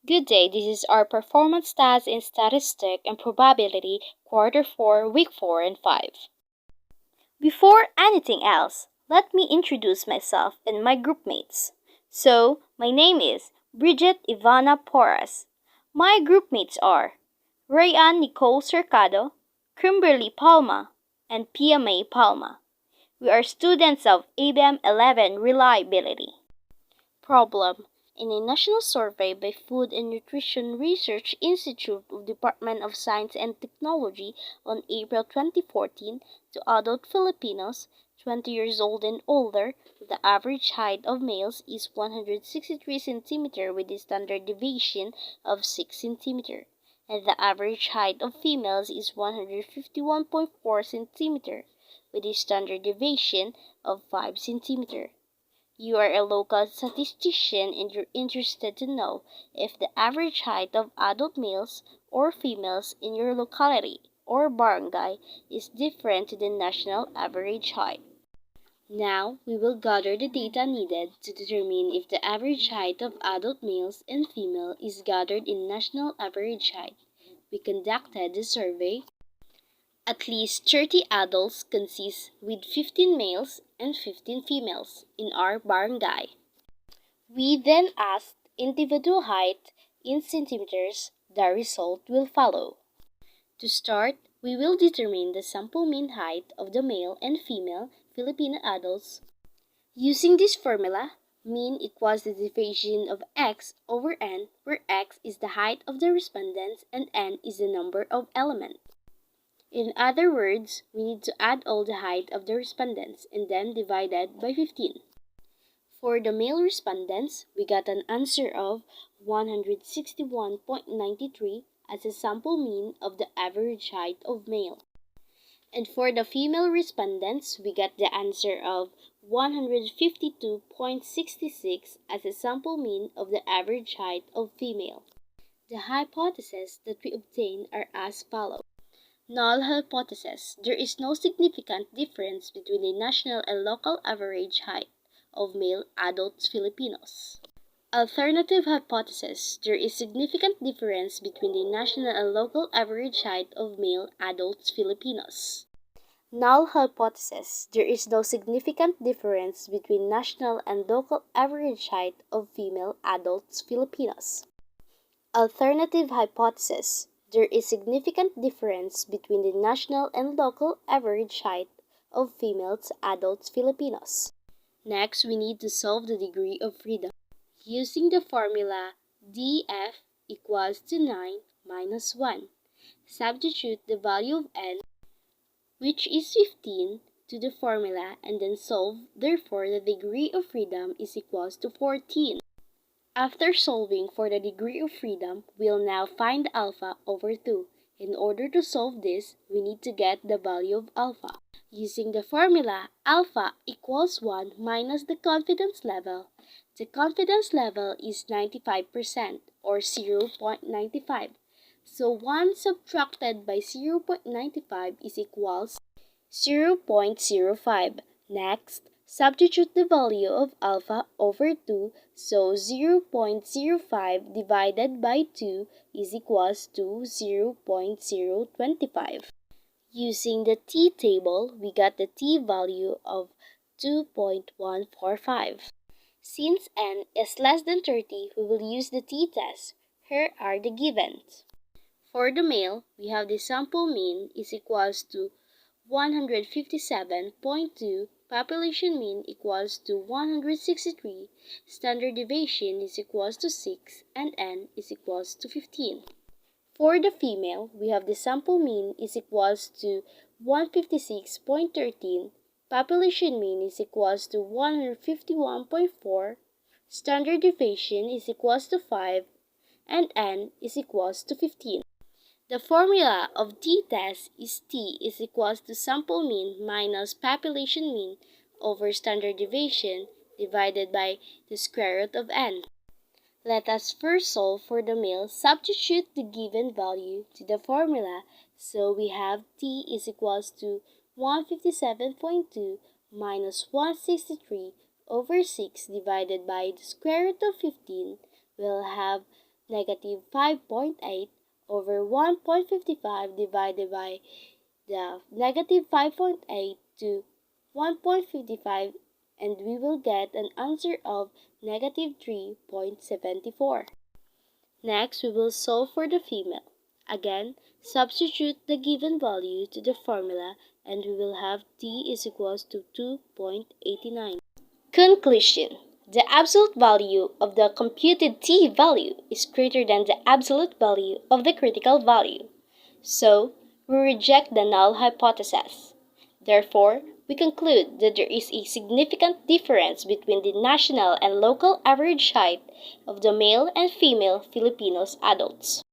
Good day, this is our performance stats in statistic and probability quarter 4, week 4 and 5. Before anything else, let me introduce myself and my groupmates. So, my name is Bridget Ivana Porras. My groupmates are Rayan Nicole Cercado, Kimberly Palma, and Pia May Palma. We are students of ABM 11 Reliability. Problem. In a national survey by Food and Nutrition Research Institute of Department of Science and Technology on April 2014 to adult Filipinos 20 years old and older, the average height of males is 163 cm with a standard deviation of 6 cm, and the average height of females is 151.4 cm with a standard deviation of 5 cm. You are a local statistician and you're interested to know if the average height of adult males or females in your locality or barangay is different to the national average height. Now, we will gather the data needed to determine if the average height of adult males and female is gathered in national average height. We conducted the survey. At least 30 adults consist with 15 males and 15 females in our barangay. We then asked individual height in centimeters. The result will follow. To start, we will determine the sample mean height of the male and female Filipino adults. Using this formula, mean equals the division of x over n, where x is the height of the respondents and n is the number of elements. In other words, we need to add all the height of the respondents and then divide it by 15. For the male respondents, we got an answer of 161.93 as a sample mean of the average height of male. And for the female respondents, we got the answer of 152.66 as a sample mean of the average height of female. The hypotheses that we obtained are as follows. Null hypothesis. There is no significant difference between the national and local average height of male adult Filipinos. Alternative hypothesis. There is significant difference between the national and local average height of male adult Filipinos. Null hypothesis. There is no significant difference between national and local average height of female adult Filipinos. Alternative hypothesis. There is significant difference between the national and local average height of female adult Filipinos. Next, we need to solve the degree of freedom. Using the formula df equals to 9 minus 1. Substitute the value of n, which is 15, to the formula and then solve. Therefore, the degree of freedom is equals to 14. After solving for the degree of freedom, we'll now find alpha over 2. In order to solve this, we need to get the value of alpha. Using the formula, alpha equals 1 minus the confidence level. The confidence level is 95% or 0.95. So 1 subtracted by 0.95 is equals 0.05. Next, substitute the value of alpha over 2, so 0.05 divided by 2 is equals to 0.025. Using the t-table, we got the t-value of 2.145. Since n is less than 30, we will use the t-test. Here are the givens. For the male, we have the sample mean is equals to 157.2, population mean equals to 163, standard deviation is equals to 6, and n is equals to 15. For the female, we have the sample mean is equals to 156.13, population mean is equals to 151.4, standard deviation is equals to 5, and n is equals to 15. The formula of t-test is t is equals to sample mean minus population mean over standard deviation divided by the square root of n. Let us first solve for the male. Substitute the given value to the formula, so we have t is equals to 157.2 minus 163 over 6 divided by the square root of 15. We'll have negative 5.8 over 1.55 divided by the negative 5.8 to 1.55, and we will get an answer of negative 3.74. Next, we will solve for the female. Again, substitute the given value to the formula and we will have t is equals to 2.89. Conclusion. The absolute value of the computed t value is greater than the absolute value of the critical value. So, we reject the null hypothesis. Therefore, we conclude that there is a significant difference between the national and local average height of the male and female Filipinos adults.